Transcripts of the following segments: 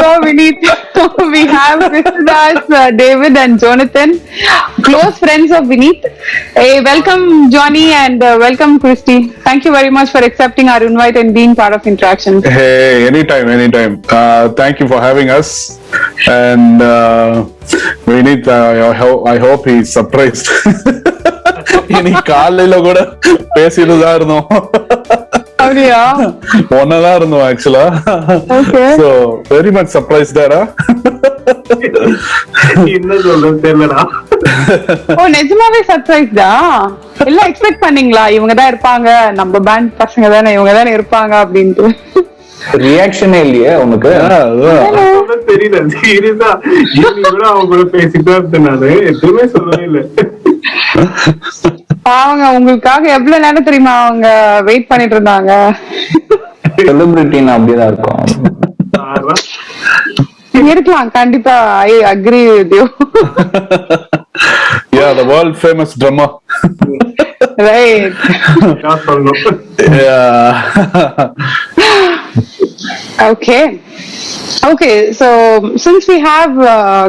go, Vineeth. We have Krishnadas, David, and Jonathan, close friends of Vineeth. Hey, welcome, Johnny, and welcome, Christy. Thank you very much for accepting our invite and being part of Interaction. Hey, anytime. Thank you for having us. And Vineeth, I hope he's surprised. இன்னைக்கு காலையில கூட பேசிட்டுதான் இருந்தோம். அப்படியா? ஒன்னதான் இருந்தோம் ஆக்சுவலா. So very much surprised there. என்ன சொல்றது தெரியலடா. ஓ, நிஜமாவே சர்ப்ரைஸ்டா? எல்லாம் எக்ஸ்பெக்ட் பண்ணீங்களா இவங்க தான் இருப்பாங்க, நம்ம பேண்ட் பசங்க தானே, இவங்க தானே இருப்பாங்க அப்படின்ட்டு? ரியாக்ஷனே இல்லையே உனக்கு? தெரியல, சீரியஸா கூட அவங்க கூட பேசிட்டு நானு எதுவுமே சொல்லவே இல்லை. அவங்க உங்களுக்காக எவ்வளவு நேரம் தெரியுமா அவங்க வெயிட் பண்ணிட்டு இருந்தாங்க. செலிபிரிட்டினா அப்படிதான் இருக்கும். இருக்கலாம் கண்டிப்பா. I agree with you. Yeah, the world famous drummer. Right. Yeah. Okay, so since we have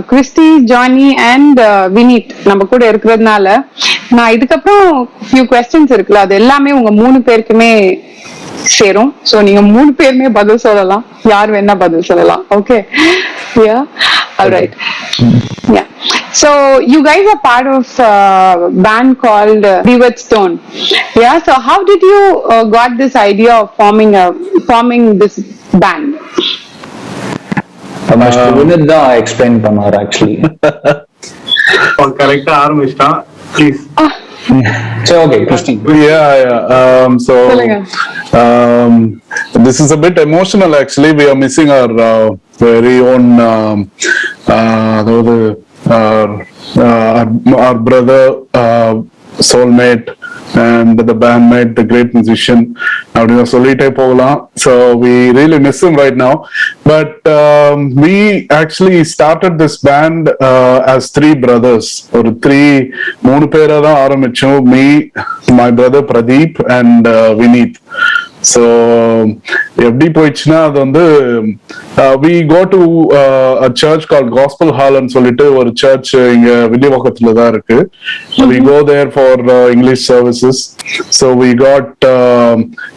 Christy, Johnny and Vineeth நம்ம கூட இருக்கிறதுனால நான் இதுக்கப்புறம் few questions இருக்குல்ல, அது எல்லாமே உங்க 3 பேருக்குமே சேரும். சோ நீங்க 3 பேருமே பதில் சொல்லலாம், யார் வேணா பதில் சொல்லலாம். Okay, yeah, all right, yeah. So you guys are part of a band called Vineeth Stone. Yeah, so how did you got this idea of forming this band? Vineeth தான் எக்ஸ்பிளைன் பண்ணார் ஆக்சுவலி. கரெக்டா ஆரம்பிச்சிட்டான். Please. So okay, Christy. Yeah. So this is a bit emotional actually. We are missing our very own our brother, soulmate, and the bandmate, the great musician. அப்படின்னா சொல்லிட்டே போகலாம். So we really miss him right now. But we actually started this band as 3 brothers. ஒரு 3 பேரா தான் ஆரம்பிச்சோம். Me, my brother Pradeep, and Vineeth. So எப்படி போயிடுச்சுன்னா அது வந்து we go to a church called Gospel Hall ன்னு சொல்லிட்டு ஒரு சர்ச் இங்க வில்லிவாக்கத்துல தான் இருக்கு. We go there for English services. So we got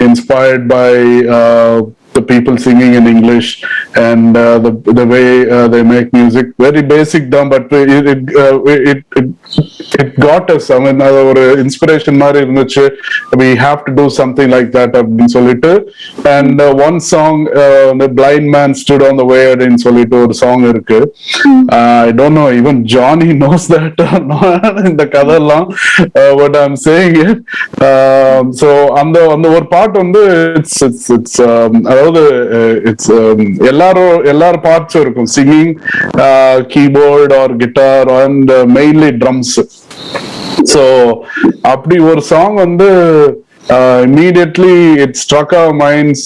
inspired by the people singing in English and the way they make music. Very basic though, but it got us. I mean, ஒரு inspiration மாதிரி இருந்துச்சு. We have to do something like that அப்படின்னு சொல்லிட்டு. And one song, the blind man stood on the way அப்படின்னு சொல்லிட்டு ஒரு song இருக்கு. I don't know even Johnny knows that or not இந்த கதையெல்லாம், but I'm saying it. So அந்த ஒரு பாட்டு வந்து it's அதாவது எல்லாரும் பார்ட்ஸும் இருக்கும். Singing, keyboard or guitar and mainly drums. So அப்படி ஒரு சாங் வந்து immediately it struck our minds.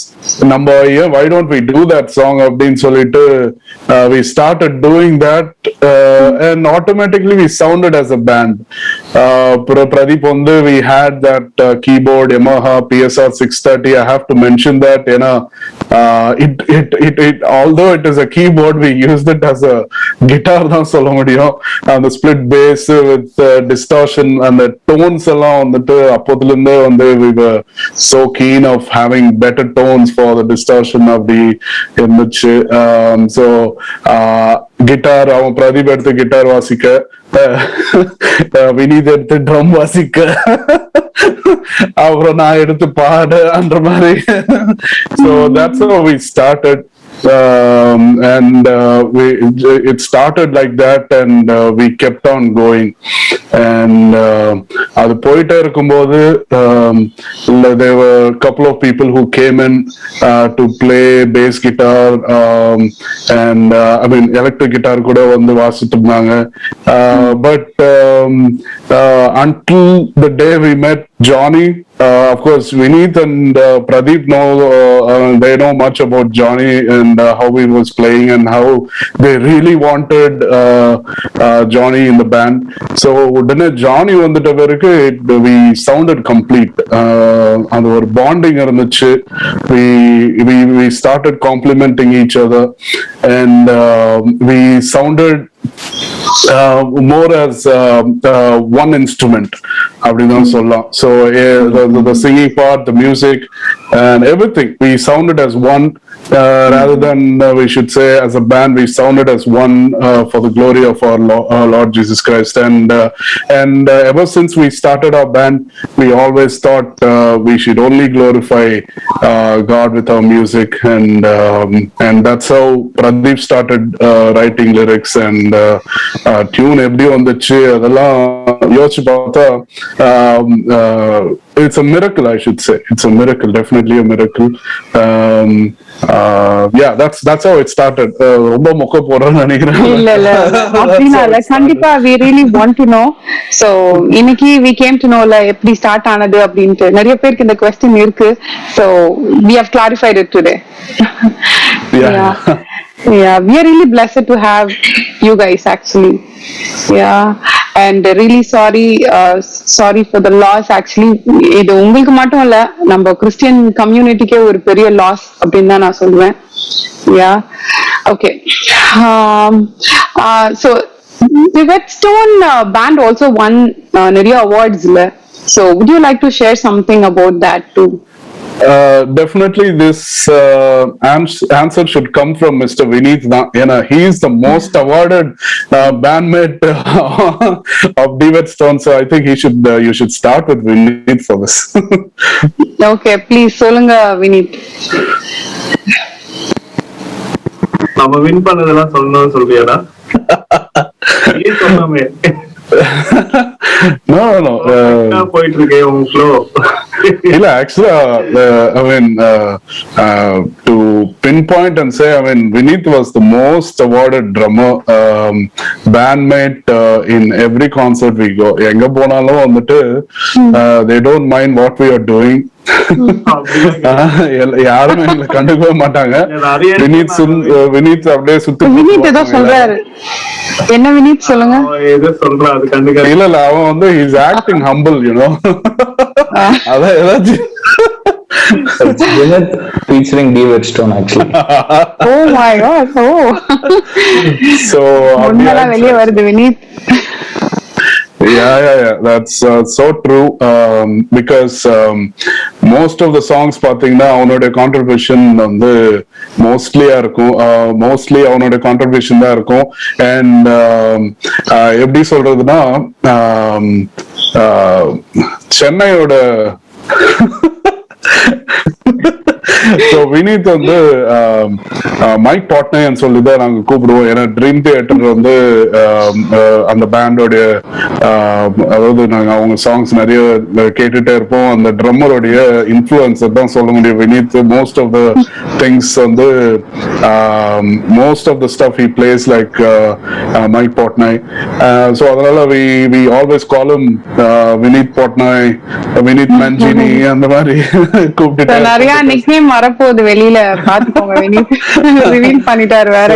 நம்ம why don't we do that song அப்படின்னு சொல்லிட்டு we started doing that and automatically we sounded as a band. Pradeep வந்து we had that keyboard Yamaha PSR 630. I have to mention that, you know, it although it is a keyboard, we used it as a guitar தான் சொல்ல முடியும். அந்த split bass with distortion and the tones எல்லாம் வந்துட்டு அப்போதுல இருந்தே வந்து we were so keen of having better tones for the distortion of the image. So guitar, அவன் பிரதீப் எடுத்து கிட்டார் வாசிக்க, வினீத் எடுத்து ட்ரம் வாசிக்க, அப்புறம் நான் எடுத்து பாட அந்த மாதிரி. So that's how we started. And it started like that and we kept on going. And அது போயிட்டே இருக்கும்போது there were a couple of people who came in to play bass guitar and I mean electric guitar கூட வந்து வாசிட்டு இருந்தாங்க. But until the day we met Johnny, of course Vineeth and Pradeep know they know much about Johnny and and how he was playing and how they really wanted Johnny in the band. So உடனே Johnny வந்துட்ட பிறகு we sounded complete. அந்த ஒரு bonding இருந்துச்சு. We started complimenting each other, and we sounded more as one instrument அப்படிதான் சொல்லலாம். So the singing part, the music and everything, we sounded as one, rather than we should say as a band, we sounded as one for the glory of our Lord Jesus Christ. And ever since we started our band, we always thought we should only glorify God with our music, and that's how Pradeep started writing lyrics and tune எப்படி வந்துச்சு அதெல்லாம் யோசிச்சு பார்த்தா it's a miracle, I should say. It's a miracle, definitely a miracle. Yeah, that's how it started. ரொம்ப மொக்க போறேன்னு நினைக்கிறேன். இல்ல அப்படினால கண்டிப்பா we really want to know. So இன்னைக்கு we came to know எப்படி ஸ்டார்ட் ஆனது அப்படின்ட்டு நிறைய பேருக்கு இந்த question இருக்கு. So we have clarified it today. Yeah, we are really blessed to have you guys actually. Yeah, and really sorry for the loss actually. இது உங்களுக்கு மட்டும் இல்ல, நம்ம கிறிஸ்டியன் கம்யூனிட்டிக்கே ஒரு பெரிய லாஸ் அப்படின்னு தான் நான் சொல்லுவேன். Yeah, okay. So the Whetstone band also won நிறைய awards. So would you like to share something about that too? Definitely this answer should come from Mr. Vineeth. He is the most awarded bandmate of Whetstone, so I think you should start with Vineeth for this. Okay, please சொல்லுங்க Vineeth. நம்ம win பண்ணதெல்லாம் சொல்லணும்னு சொல்றியாடா? நீ சொன்னாமே. No. போயிட்டு இருக்கே உங்க flow. இல்ல actually I mean to pinpoint and say, I mean Vineeth was the most awarded drummer, bandmate in every concert we go. எங்க போனாலும் வந்துட்டு they don't mind what we are doing. யாரும் எங்களை கண்டுக்கவே மாட்டாங்க. Vineeth அப்படியே சுத்தி Vineeth ஏதோ சொல்றாரு. என்ன Vineeth சொல்லுங்க. ஏதோ சொல்றாரு கண்டுக்க. இல்ல அவன் வந்து he's acting humble, you know. அதான் ஏதாச்சும் featuring Whetstone actually. Oh my god. So உண்மையா வெளிய வருது Vineeth. Yeah, that's so true, because most of the songs பாத்தீங்கன்னா அவனோட contribution வந்து mostly அவனோட contribution தான் இருக்கும். And எப்படி சொல்றதுன்னா சென்னையோட So Vineeth வந்து மைக் பாட்னேன்னு சொல்லிதான் நாங்க கூப்பிடுவோம். ஏன்னா ட்ரீம் தியேட்டர் வந்து அந்த பேண்டோடைய அதாவது நாங்க அவங்க சாங்ஸ் நிறைய கேட்டுட்டே இருப்போம். அந்த ட்ரம்மருடைய இன்ஃபுளுன்ஸ் தான் சொல்ல முடியும். Vineeth most of the things வந்து most of the stuff he plays like Mike Portnoy. So அதனால we always call him Vineeth Portnoy, Vineeth Mangini அந்த மாதிரி கூப்பிட்டு நிறைய நிக்நேம் வரப்போகுது வெளியில பாத்துக்கோங்க. Vineeth ரிவீல் பண்ணிட்டாரு வேற.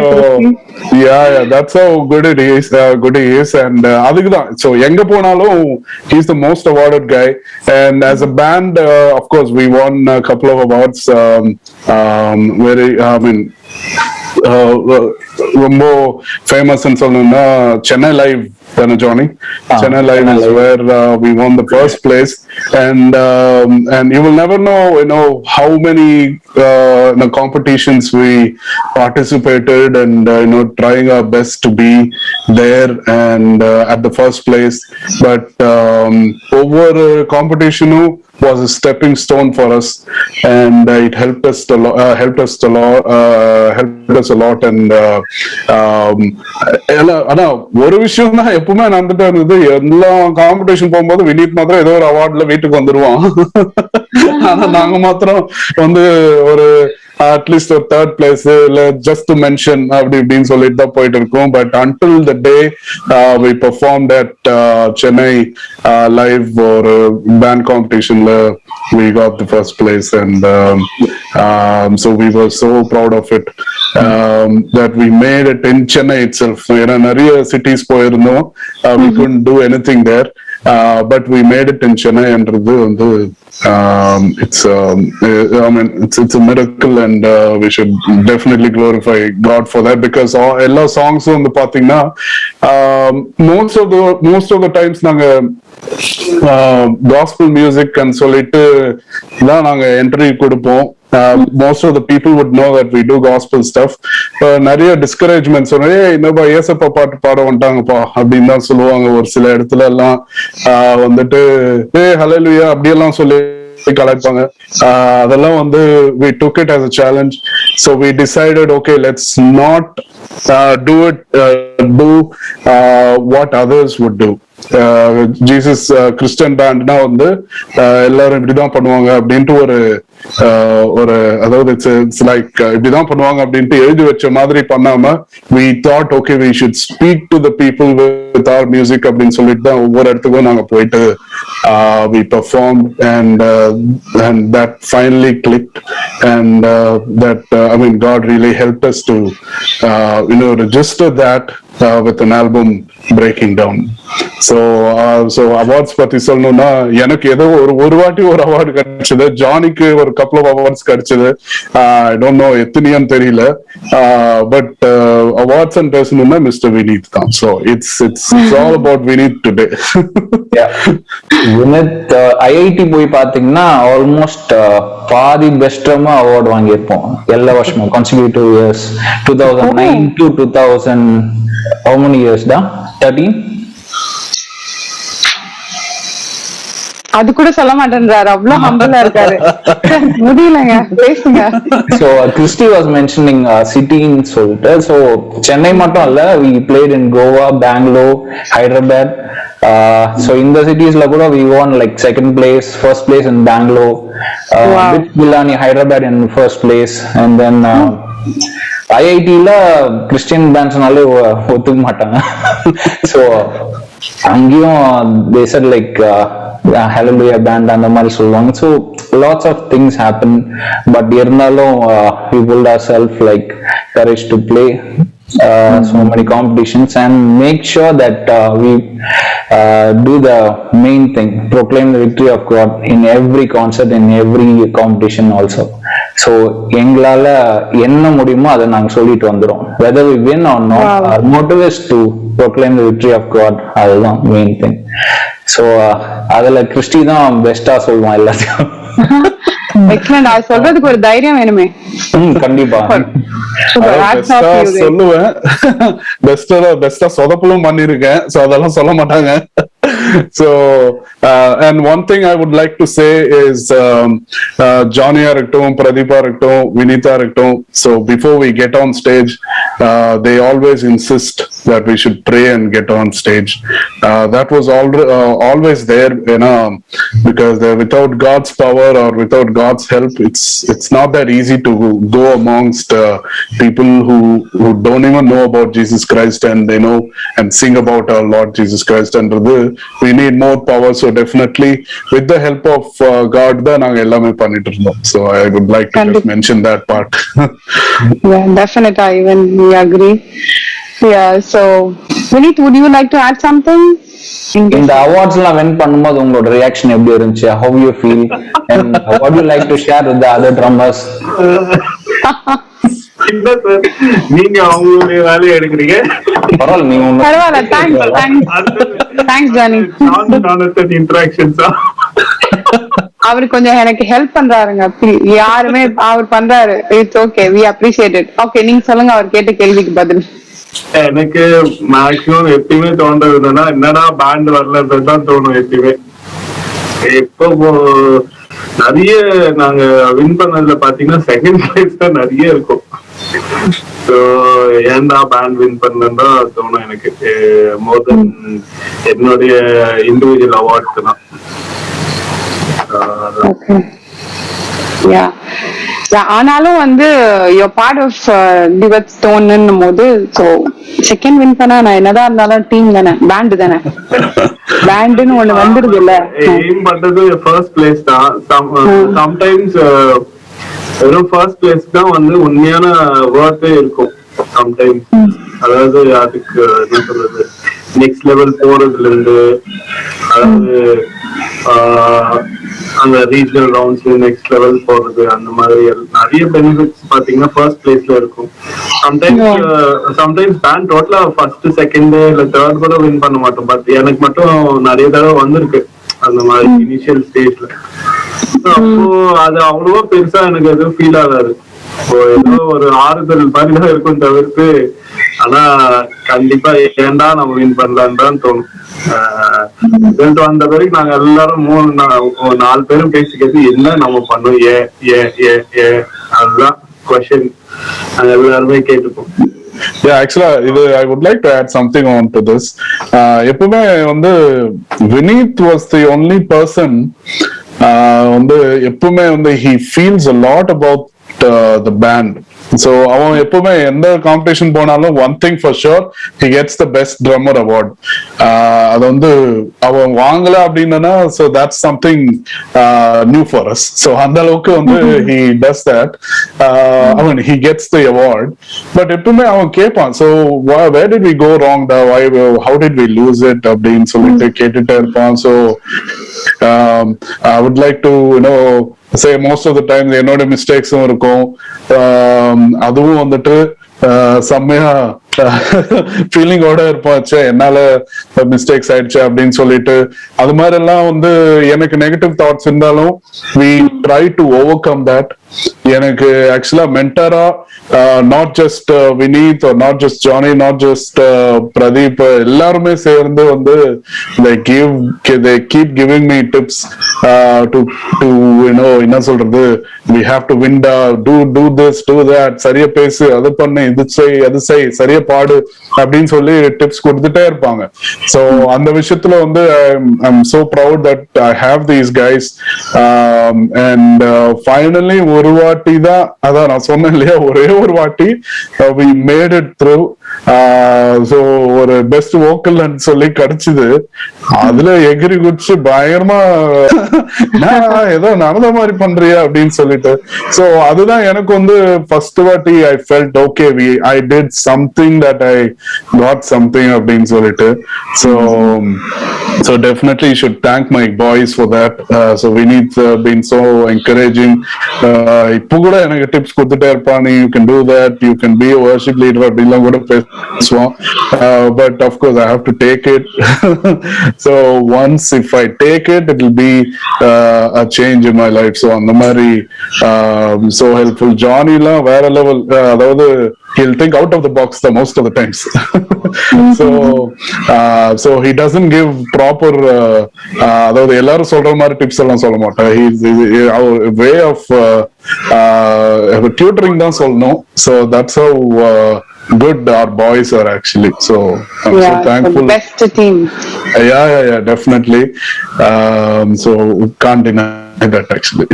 Yeah, that's how good he is. And அதுக்குதான் so எங்க போனாலும் he's the most awarded guy. And as a band, of course we won a couple of awards. Very ரொம்ப ஃபேமஸ் சொல்லணும்னா சென்னை லைவ் தானே Johnny? Chennai Live is where we won the first place, and you will never know how many competitions we participated, and trying our best to be there and at the first place. But over competition was a stepping stone for us, and it helped us a lot. And ஆனா ஒரு விஷயம் தான் எப்பவுமே நடந்துட்டே இருந்தது. எல்லா competition போகும்போது Vineeth மாத்திரம் ஏதோ ஒரு அவார்ட்ல வீட்டுக்கு வந்துருவான். ஆனா நாங்க மாத்திரம் வந்து ஒரு அட்லீஸ்ட் ஒரு தேர்ட் பிளேஸ் இல்ல ஜஸ்ட் டு மென்ஷன் அப்படி இப்படின்னு சொல்லிட்டு தான் போயிட்டு இருக்கோம். But until the day we performed at Chennai live ஒரு பேண்ட் காம்படிஷன்ல we got the first place, and so we were so proud of it, that we made it in Chennai itself. ஏன்னா நிறைய cities போயிருந்தோம், we couldn't do anything there, but we made it in Chennai என்றது வந்து it's I mean it's a miracle, and we should definitely glorify God for that, because எல்லா songs வந்து பாத்தீங்கன்னா most of the times நாங்க gospel music and சொல்லிட்டு தான் நாங்க entry கொடுப்போம். Most of the people would know that we do gospel stuff. நிறைய discouragements என்னப்பா ஏசப்பா பாட்டு பாட வந்துட்டாங்கப்பா அப்படின்னு தான் சொல்லுவாங்க. ஒரு சில இடத்துல எல்லாம் வந்துட்டு ஹல்லேலூயா அப்படியெல்லாம் சொல்லி கலாய்ப்பாங்க. அதெல்லாம் வந்து we took it as a challenge, so we decided, okay, let's not do what others would do. Jesus Christian பேண்ட்னா வந்து எல்லாரும் இப்படிதான் பண்ணுவாங்க அப்படின்ட்டு ஒரு அதாவது இட்ஸ் லைக் இப்படிதான் பண்ணுவாங்க அப்படின்ட்டு எழுதி வச்ச மாதிரி பண்ணாம we thought, okay, we should speak to the people with our music அப்படின்னு சொல்லிட்டு தான் ஒவ்வொரு இடத்துக்கும் நாங்க போயிட்டு we performed, and that finally clicked, and that I mean God really helped us to register that with an album breaking down. So awards பத்தி சொல்லணும்னா எனக்கு ஏதோ ஒரு வாட்டி ஒரு அவார்டு கிடைச்சது, ஜானிக்கு ஒரு couple of awards கிடைச்சது. I don't know எத்தனையும் தெரியல, but awards and பேசணும்னா மிஸ்டர் வினீத் தான். So it's all about Vineeth today. Vineeth IIT போய் பாத்தீங்கன்னா ஆல்மோஸ்ட் பாதி பெஸ்ட் ட்ரம்மர் அவார்டு வாங்கியிருப்போம் எல்லா வருஷமும் consecutive years. 2009 to 2000 how many years da 13 அது கூட சொல்ல மாட்டேன்றாரு, அவ்வளவு ஹம்பிளா இருக்காரு. முடியலங்க, பேசுங்க. So Christy was mentioning city in சொல்லிட்டு, so சென்னை மட்டும் இல்ல, we played in Goa, Bangalore, Hyderabad. So in the cities la kuda we won like second place, first place in Bangalore, with Villani, Hyderabad in first place, and then IIT la Christian bands nalle ஒத்துக்க மாட்டாங்க. So அங்கேயும் they said like hallelujah band அந்த மாதிரி சொல்லுவாங்க. So lots of things happen, but இருந்தாலும் we build ourselves like courage to play so many competitions and make sure that we do the main thing, proclaim the victory of God in every concert, in every competition also. So எங்களால என்ன முடியுமோ அதை நாங்க சொல்லிட்டு வந்துரும், whether we win or not. Our motive is to proclaim the victory of God. அதுதான் main thing. So அதுல Christie தான் பெஸ்டா சொல்லுவான் எல்லாத்தையும். எக்ஸலென்ட். அது சொல்றதுக்கு ஒரு தைரியம் வேணுமே. கண்டிப்பா சொல்லுவேன், பெஸ்டா சொதப்பலும் பண்ணிருக்கேன். சோ அதெல்லாம் சொல்ல மாட்டாங்க. So and one thing I would like to say is Johnny இருக்கட்டும், பிரதீபா இருக்கட்டும், வினிதா இருக்கட்டும், so before we get on stage they always insist that we should pray and get on stage. That was always there, because without God's power or without God's help, it's not that easy to go amongst people who don't even know about Jesus Christ and and sing about our Lord Jesus Christ. And we need more power, so definitely with the help of God da naanga ellame pannittu irundhom. So I would like to just mention that part. Yeah, definitely, even we agree. Yeah, so Vineeth, would you like to add something? இந்த awards எல்லாம் win பண்ணும்போது உங்களோட reaction எப்படி இருந்துச்சு? How you feel and what you like to share with the other drummers? இல்ல sir, நீங்க அவங்களுடைய வேலையை எடுக்கிறீங்க. பரவாயில்ல. Thanks Johnny. இன்டராக்ஷன்ஸா அவரு கொஞ்சம் எனக்கு ஹெல்ப் பண்றாருங்க. யாருமே அவர் பண்றாரு. It's okay, we appreciate it. Okay, நீங்க சொல்லுங்க அவர் கேட்ட கேள்விக்கு பதில். எனக்கு மேக்ஸிமம் எப்பயுமே தோன்றது என்னன்னா பேண்ட் வரலதான் தோணும் எப்பயுமே. இப்போ நிறைய நாங்க வின் பண்ணதுல பாத்தீங்கன்னா செகண்ட் பிளேஸ் தான் நிறைய இருக்கும். ஸோ ஏன்டா பேண்ட் வின் பண்ணா தோணும் எனக்கு, மோர் தென் என்னுடைய இண்டிவிஜுவல் அவார்ட்ஸ் தான். Yeah. ஆனாலும் வந்து யோர் பார்ட் ஆஃப் டிவத் ஸ்டோன்னும் போது ஸோ செகண்ட் வின் பண்ணா நான் என்னதான் இருந்தாலும் டீம் தானே, பேண்ட் தானே, பேண்டுன்னு ஒண்ணு வந்துருது இல்ல. எய்ம் பண்றது ஃபர்ஸ்ட் பிளேஸ் தான். சம்டைம்ஸ் வெறும் ஃபர்ஸ்ட் பிளேஸ் தான் வந்து உண்மையான ஒர்த்தே இருக்கும் சம்டைம்ஸ். அதாவது அதுக்கு என்ன சொல்றது, நெக்ஸ்ட் லெவல் போறதுல இருந்து, அதாவது அந்த ரீஜனல் ரவுண்ட்ஸ் நெக்ஸ்ட் லெவல் போறது, அந்த மாதிரி நிறைய பெனிஃபிட்ஸ் பாத்தீங்கன்னா ஃபர்ஸ்ட் பிளேஸ்ல இருக்கும். சம்டைம்ஸ் பேண்ட் டோட்டலா ஃபர்ஸ்ட் செகண்ட் இல்ல தேர்ட் கூட வின் பண்ண மாட்டோம். பட் எனக்கு மட்டும் நிறைய தடவை வந்திருக்கு அந்த மாதிரி இனிஷியல் ஸ்டேஜ்ல. அப்போ அது அவ்வளவா பெருசா எனக்கு எதுவும் ஃபீல் ஆகாது. ஏதோ ஒரு ஆறுதல் மாதிரிதான் இருக்கும் தவிர்த்து, ஆனா கண்டிப்பா ஏன்டா நம்ம வின் பண்ணலான்னு தான் தோணும். ரிசல்ட் வந்த பிறகு நாங்க எல்லாரும் 4 பேரும் பேசிக்கிறது என்ன நம்ம பண்ணோம், அதுதான் கொஸ்டின் நாங்க எல்லாருமே கேட்டுப்போம். Yeah, actually, I would like to add something on to this. எப்பவுமே வந்து Vineeth was the only person வந்து எப்பவுமே வந்து he feels a lot about the band. So அவன் எப்பவுமே எந்த காம்படிஷன் போனாலும் one thing for sure, he gets the best drummer award. அது வந்து அவன் வாங்கல அப்படின்னா, so that's something new for us. So அந்த அளவுக்கு வந்து he does that. I mean, he gets the award. But எப்பவுமே அவன் கேட்பான், so where did we go wrong, how did we lose it அப்படின்னு சொல்லிட்டு கேட்டுட்டே இருப்பான். So I would like to say most of the time என்னோட மிஸ்டேக்ஸும் இருக்கும். அதுவும் வந்துட்டு செம்மையா ஃபீலிங்கோட இருப்பாச்சு, என்னால மிஸ்டேக்ஸ் ஆயிடுச்சு அப்படின்னு சொல்லிட்டு. அது மாதிரி எல்லாம் வந்து எனக்கு நெகட்டிவ் தாட்ஸ் இருந்தாலும் we try to overcome that. எனக்கு ஆக்சுவலா மென்டரா not just Vineeth, not just Johnny, not just Pradeep, எல்லாருமே சேர்ந்து வந்து they keep giving me tips to என்ன சொல்றது, we have to win, do this, do that, சரியா பேசு, அது பண்ணு, இது செய், அது செய், சரியா பாடு அப்படின்னு சொல்லி டிப்ஸ் கொடுத்துட்டே இருப்பாங்க. சோ அந்த விஷயத்துல வந்து I'm so proud that I have these guys. And finally ஒரு வாட்டி தான், அதான் நான் சொன்னேன் இல்லையா, ஒரே ஒரு வாட்டி we made it through. So ஒரு பெஸ்ட் வோக்கல் சொல்லி கிடைச்சது. அதுல எகிரி குடிச்சு பயங்கரமா ஏதோ நடந்த மாதிரி பண்றியா அப்படின்னு சொல்லிட்டு. சோ அதுதான் எனக்கு வந்து ஃபர்ஸ்ட் வாட்டி I felt okay, I did something, that I got something அப்படின்னு சொல்லிட்டு. So definitely you should thank my boys for that. So Vineeth been so encouraging. இப்போ கூட எனக்கு டிப்ஸ் கொடுத்துட்டே இருப்பான், you can do that, you can be a worship leader அப்படிலாம் கூட பேசுவோம். But of course I have to take it. So once if I take it, it will be a change in my life. So அந்த மாதிரி so helpful. Johnny எல்லாம் வேற level, அதாவது he'll think out of the box the most of the times. So he doesn't give proper அதாவது எல்லாரும் சொல்ற மாதிரி tips எல்லாம் சொல்ல மாட்டான். way of tutoring தான் சொல்லணும். So that's how good our boys are actually. So I'm so thankful. The best team. Yeah, definitely. So can't deny that actually.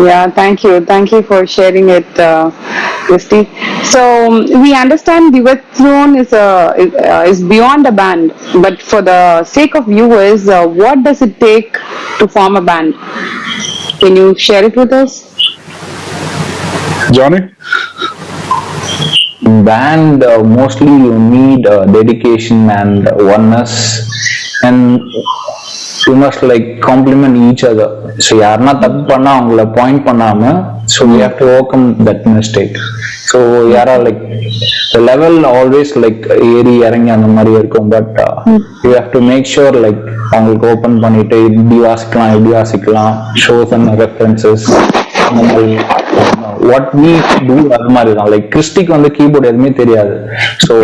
Yeah, thank you for sharing it, Christy. So we understand Vineeth Throne is beyond a band, but for the sake of viewers, what does it take to form a band? Can you share it with us, Johnny? Band, mostly you need dedication and oneness, and you must like complement each other. So யாருன்னா தப்பு பண்ணா அவங்கள point பண்ணாம, so we have to overcome that mistake. So யாரா like the level always like ஏறி இறங்கி அந்த மாதிரி இருக்கும், but you have to make sure like அவங்களுக்கு ஓபன் பண்ணிட்டு இப்படி வாசிக்கலாம், shows and references, அந்த மாதிரி what we do அது மாதிரி தான். லைக் கிறிஸ்டிக்கு வந்து கீபோர்டு எதுவுமே தெரியாது. ஸோ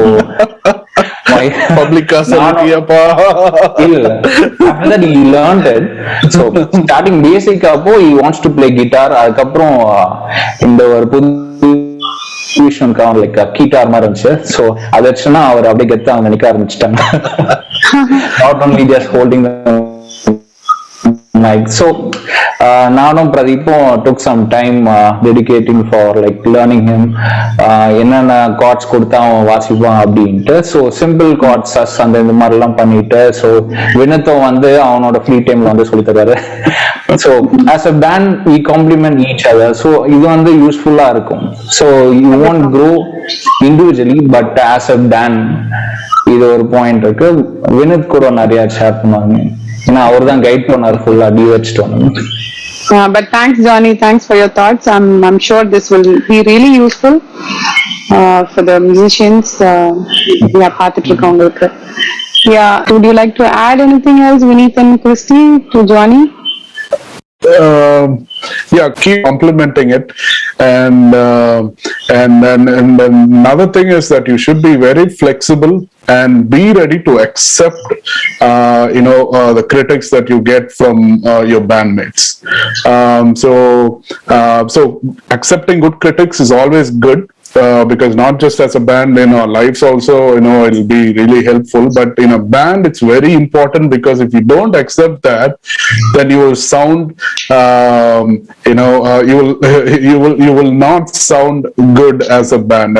பப்ளிக்கா சொல்லிட்டியாப்பா இல்ல, after that he learned it. So starting basic அப்போ he wants to play guitar. அதுக்கப்புறம் இந்த ஒரு புது விஷயம் லைக் கீட்டார் மாதிரி இருந்துச்சு. ஸோ அதை வச்சுன்னா அவர் அப்படியே கெத்தா அவங்க நிக்க ஆரம்பிச்சுட்டாங்க. Not only just holding the mic. So நானும் பிரதீப்பும் took some time dedicating for like learning him என்னென்ன கார்ட்ஸ் கொடுத்தா அவன் வாசிப்பான் அப்படின்ட்டு. ஸோ சிம்பிள் கார்ட்ஸ் அந்த இந்த மாதிரி எல்லாம் பண்ணிட்டு, ஸோ வினத்தும் வந்து அவனோட ஃப்ரீ டைம்ல வந்து சொல்லி தருவாரு. So as a band we complement each other. So இது வந்து யூஸ்ஃபுல்லா இருக்கும். So you won't grow individually but as a band. இது ஒரு பாயிண்ட் இருக்கு. வினத் கூட நிறைய ஷேர் பண்ணுவாங்க, ஏன்னா அவர் தான் கைட் பண்ணார் ஃபுல்லா DH tournament. But thanks, Johnny. Thanks for your thoughts. I'm sure this will be really useful for the musicians. Yeah, பார்த்துட்டு. Yeah. Would you like to add anything else, Vineeth and Christy, to Johnny? Yeah, keep complimenting it, and another thing is that you should be very flexible and be ready to accept the critics that you get from your bandmates. So accepting good critics is always good. Because not just as a band, in our lives also, it'll be really helpful. But in a band, it's very important, because if you don't accept that, then you will sound, you will not sound good as a band.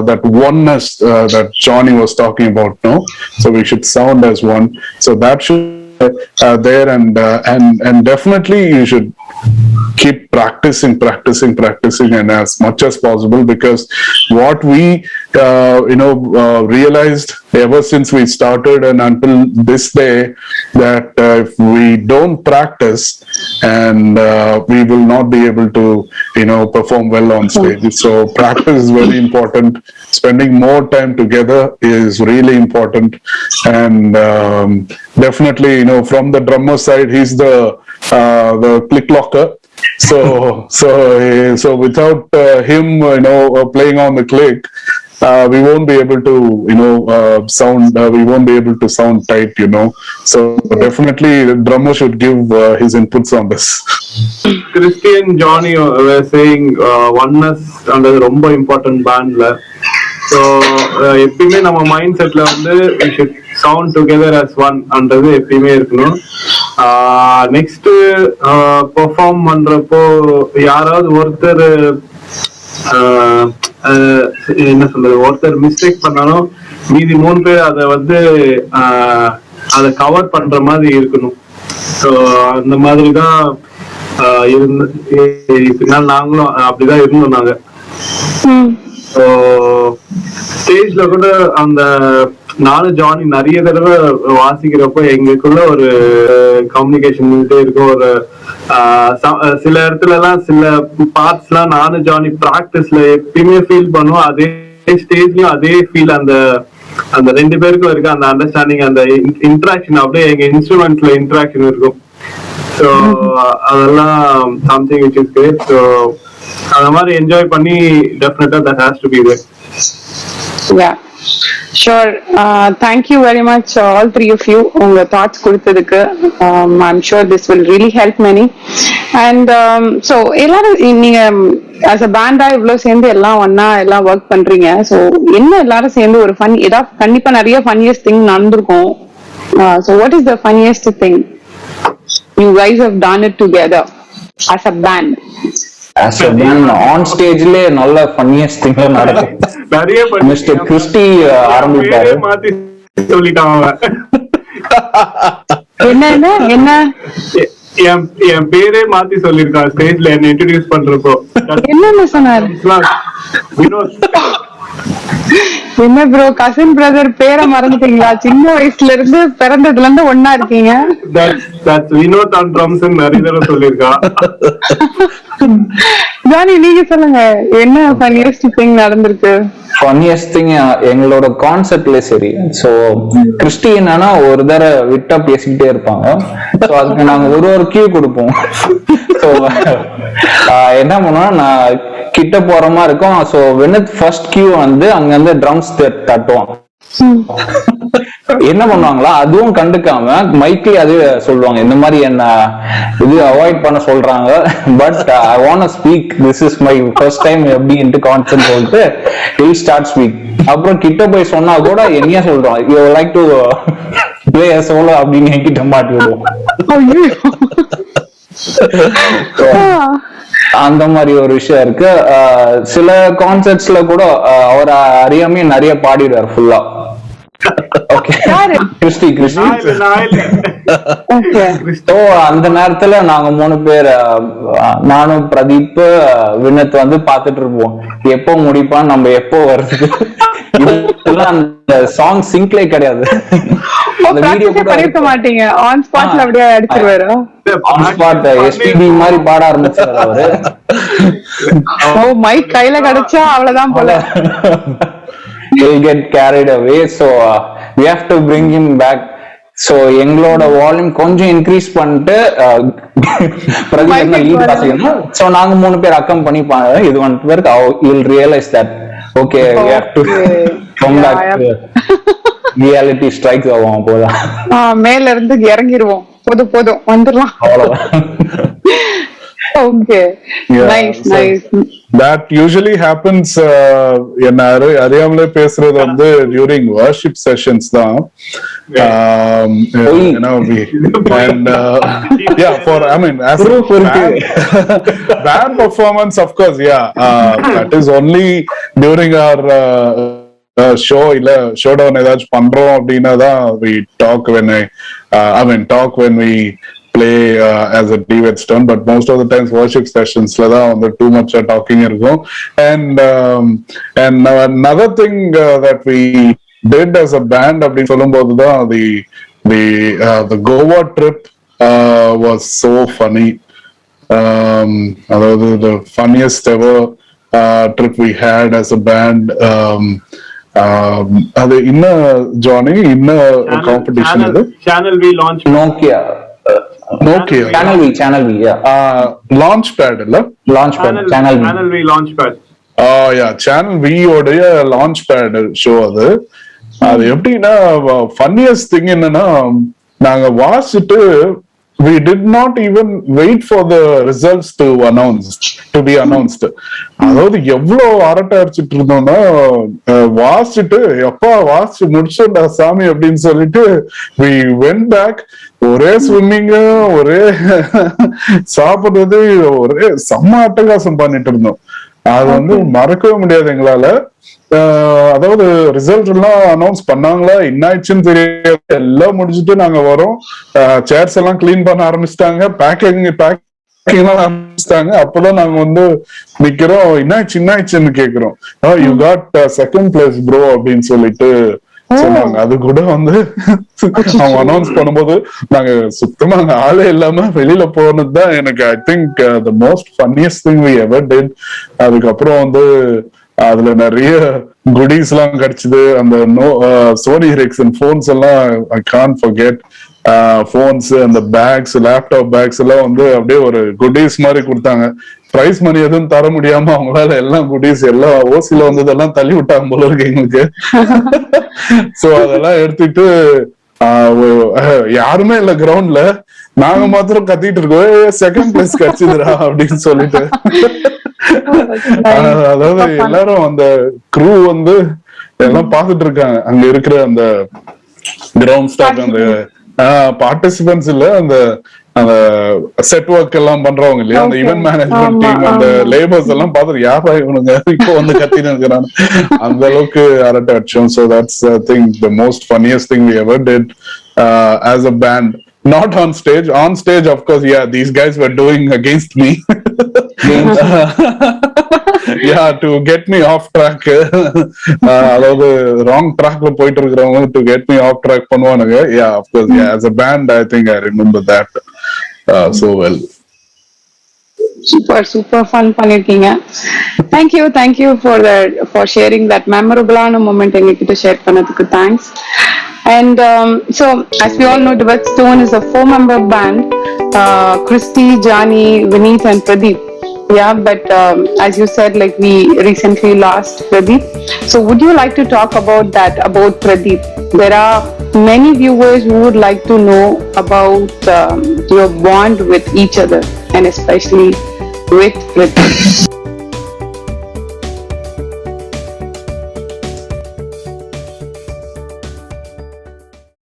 That oneness that Johnny was talking about, no? So we should sound as one. So that should there, and definitely you should keep practicing and as much as possible, because what we realized ever since we started and until this day, that if we don't practice, and we will not be able to perform well on stage. So practice is very important. Spending more time together is really important, and definitely from the drummer side, he's the click locker. So without him playing on the click, we won't be able to sound, we won't be able to sound tight. So definitely the drummer should give his inputs on this. Christy and Johnny were saying oneness and ரொம்ப important bandல. So எப்பயுமே நம்ம mind செட்ல வந்து we should sound together as one அன்றது எப்பயுமே இருக்கணும். Next perform பண்றப்போ யாராவது ஒருத்தர் என்ன சொல்றது, ஒருத்தர் மிஸ்டேக் பண்ணாலும் மீதி 3 பேர் அதை வந்து அதை கவர் பண்ற மாதிரி இருக்கணும். ஸோ அந்த மாதிரிதான் நாங்களும் அப்படிதான் இருந்தோம் நாங்க. ஸோ ஸ்டேஜ்ல கூட அந்த நானும் ஜானி நிறைய தடவை வாசிக்கிறப்போ எங்களுக்குள்ள ஒரு கம்யூனிகேஷன் இருக்கும். ஒரு சில இடத்துல எல்லாம் சில பார்ட்ஸ் எல்லாம் நானும் ஜானி பிராக்டிஸ்ல எப்பயுமே ஃபீல் பண்ணுவோம். அதே ஸ்டேஜ்லயும் அதே ஃபீல் அந்த 2 பேருக்கும் இருக்கு. அந்த அண்டர்ஸ்டாண்டிங், அந்த இன்ட்ராக்ஷன் அப்படியே எங்க இன்ஸ்ட்ருமெண்ட்ல இன்ட்ராக்ஷன் இருக்கும். ஸோ அதெல்லாம் something which is great. So அந்த மாதிரி என்ஜாய் பண்ணி டெஃபினட்டா that has to be there. Yeah, sure. Thank you very much, all 3 of you. Unga thoughts kudutadukku. I'm sure this will really help many. And so ellarum neenga as a band ivlo sendu ella onna ella work pandringa. So enna ellarum sendu oru fun edha kandipa nariya funniest thing nandurukum. So what is the funniest thing you guys have done it together as a band? As a band on stage le nalla funniest thing நடக்கும். நிறைய mister Christie ஆரம்பிப்பாரு. மாத்தி சொல்லிட்டாங்க. என்ன என் பேரே மாத்தி சொல்லிருக்கான் ஸ்டேஜ்ல என்ன introduce பண்றப்போ. என்ன சொன்னாரு? வினோத். என்ன ப்ரோ, கசின் பிரதர் பேரை மறந்துட்டீங்களா? சின்ன வயசுல இருந்து பிறந்ததுல இருந்து ஒன்னா இருக்கீங்க. வினோத் ஆன் ட்ரம்ஸ் நிறைய தடவை சொல்லிருக்கா. ஜானி நீங்க சொல்லுங்க, என்ன ஃபன்னியஸ்ட் திங் நடந்திருக்கு? ஃபன்னியஸ்ட் திங் எங்களோட கான்செப்ட்ல சரி. சோ கிறிஸ்டி என்னன்னா ஒரு தடவை விட்டா பேசிக்கிட்டே இருப்பாங்க. சோ அதுக்கு நாங்க ஒரு கியூ கொடுப்போம். சோ என்ன பண்ணுவோம், நான் கிட்ட போற மாதிரி இருக்கும். சோ வினத் ஃபர்ஸ்ட் கியூ வந்து அங்க இருந்து ட்ரம்ஸ் தட்டுவான். என்ன பண்ணுவாங்களா, அதுவும் கண்டுக்காம மைக்லி அது சொல்லுவாங்க, இந்த மாதிரி என்ன இது அவாய்ட் பண்ண சொல்றாங்க, but I want to speak, this is my first time எப்படின்ட்டு கான்செப்ட் சொல்லிட்டு ஹில் ஸ்டார்ட் ஸ்பீக். அப்புறம் கிட்ட போய் சொன்னா கூட என்னையா சொல்றான், you like to play a solo அப்படின்னு என்கிட்ட மாட்டி விடுவோம். அந்த மாதிரி ஒரு விஷயம் இருக்கு. சில கான்சர்ட்ஸ்ல கூட அவர் அறியாமே நிறைய பாடிடுவார் ஃபுல்லா. அந்த நேரத்துல நாங்க 3 பேர், நானும் பிரதீப் வினத் வந்து பாத்துட்டு இருப்போம் எப்போ முடிப்பான், நம்ம எப்போ வருது. அந்த சாங் சிங்க்லே கிடையாது. அந்த வீடியோ கூட பண்ணிருக்க மாட்டீங்க, ஆன் ஸ்பாட்ல அப்படியே அடிச்சிருவாரு. ஆன் ஸ்பாட் எஸ்பிபி மாதிரி பாட ஆரம்பிச்சாரு அவரு. ஓ மைக் கையில கிடைச்சா அவ்வளவுதான் போல. He'll get carried away, so we have to bring him back. So எங்களோட வால்யூம் கொஞ்சம் இன்க்ரீஸ் பண்ணிட்டு பிரதீப் லீட் வாசிக்கணும். சோ நாங்க 3 பேர் அக்கம் பண்ணி இது வந்துட்டு you'll realize that okay we have to come back. Reality strike ஆகும் அப்போதான். மேல இருந்து இறங்கிடுவோம், போதும் வந்துடலாம். Okay, yeah, nice, so nice. That usually happens. என்ன அறியாமலே பேசுறது வந்து during worship sessions தான். You know, we and yeah, for I mean as band performance, of course, yeah, that is only during our show இல்ல showdown ஏதாச்சும் பண்றோம் அப்படின்னா தான் we talk when we play as a Vineeth stone, but most of the times worship sessions la da on the too much talking irukkum. And another thing that we did as a band appdi solumbodhu da the Goa trip was so funny. The funniest ever trip we had as a band. அது இன்ன Johnny இன்ன competition இது channel we launched Nokia channel V launchpad இல்ல channel V launchpad. channel V உடைய launchpad show அது எப்படின்னா funniest thing என்னன்னா நாங்க வாசிட்டு we did not even wait for the results to be announced. அதாவது எவ்வளவு அரட்டை அடிச்சிட்டு இருந்தோம்னா வாசிட்டு எப்பா வாசி முடிச்சோம்டா சாமி அப்படின்னு சொல்லிட்டு we went back. ஒரே ஸ்விம்மிங், ஒரே சாப்பிடுறது, ஒரே செம்ம அட்டகாசம் பண்ணிட்டு இருந்தோம். அது வந்து மறக்கவே முடியாது எங்களால. அதாவது ரிசல்ட் எல்லாம் அனௌன்ஸ் பண்ணாங்களா என்னாச்சுன்னு தெரியாது. எல்லாம் முடிச்சுட்டு நாங்க வரோம், சேர்ஸ் எல்லாம் கிளீன் பண்ண ஆரம்பிச்சிட்டாங்க, பேக்கிங் ஆரம்பிச்சிட்டாங்க. அப்பதான் நாங்க வந்து நிக்கிறோம், என்னாச்சுன்னு கேக்குறோம். You got second place bro அப்படின்னு சொல்லிட்டு சொன்னாங்க. அது கூட வந்து அவங்க அனௌன்ஸ் பண்ணும்போது நாங்க சுத்தமா ஆளே இல்லாம வெளியில போனதுதான் எனக்கு I think the most funniest thing we ever did. அதுக்கப்புறம் வந்து அதுல நிறைய குடீஸ் எல்லாம் கிடைச்சது. அந்த சோனி எரிக்சன் போன்ஸ் எல்லாம் ஐ கான்ட் ஃபர்கெட். போன்ஸ், அந்த பேக்ஸ், லேப்டாப் பேக்ஸ் எல்லாம் வந்து அப்படியே ஒரு குடீஸ் மாதிரி கொடுத்தாங்க. பிரைஸ் மணி எதுவும் தர முடியாம அவங்களால எல்லாம் குடீஸ் எல்லாம் ஓசில வந்ததெல்லாம் தள்ளி விட்டாங்க போல இருக்கு எங்களுக்கு. சோ அதெல்லாம் எடுத்துட்டு யாருமே இல்ல கிரவுண்ட்ல, நாங்க மாத்திரம் கத்திட்டு இருக்கோம் செகண்ட் பிளேஸ் கிடைச்சதுரா அப்படின்னு சொல்லிட்டு. அதாவது எல்லாரும் அந்த க்ரூ வந்து எல்லாம் பாத்துட்டு இருக்காங்க. அங்க இருக்கிற அந்த கிரவுண்ட் ஸ்டாஃப், அந்த பார்ட்டிசிபென்ட்ஸ் இல்ல, அந்த செட் ஒர்க் எல்லாம் பண்றவங்க இல்லையா, அந்த ஈவென்ட் மேனேஜ்மெண்ட் டீம், அந்த லேபர்ஸ் எல்லாம் பார்த்துட்டு யாரா இவனுங்க இப்போ வந்து கத்தின்னு இருக்கிறாங்க. அந்த அளவுக்கு அரட்டை அடிச்சோம். So that's I think the most funniest thing we ever did as a band. Not on stage. On stage, of course, yeah, these guys were doing against me. Yeah, to get me off track. அதாவது wrong trackல போயிட்டு இருக்கிறவங்க to get me off track பண்ணுவானுங்க. Yeah, of course, yeah. As a band, I think I remember that so well. Super fun பண்ணிருக்கீங்க. Thank you for sharing that memorable moment எங்ககிட்ட share பண்ணதுக்கு thanks. And so as we all know, Vineeth Stone is a 4-member band, Christy, Johnny, Vineeth and Pradeep. Yeah, but as you said, like we recently lost Pradeep. So would you like to talk about Pradeep? There are many viewers who would like to know about your bond with each other and especially with Pradeep.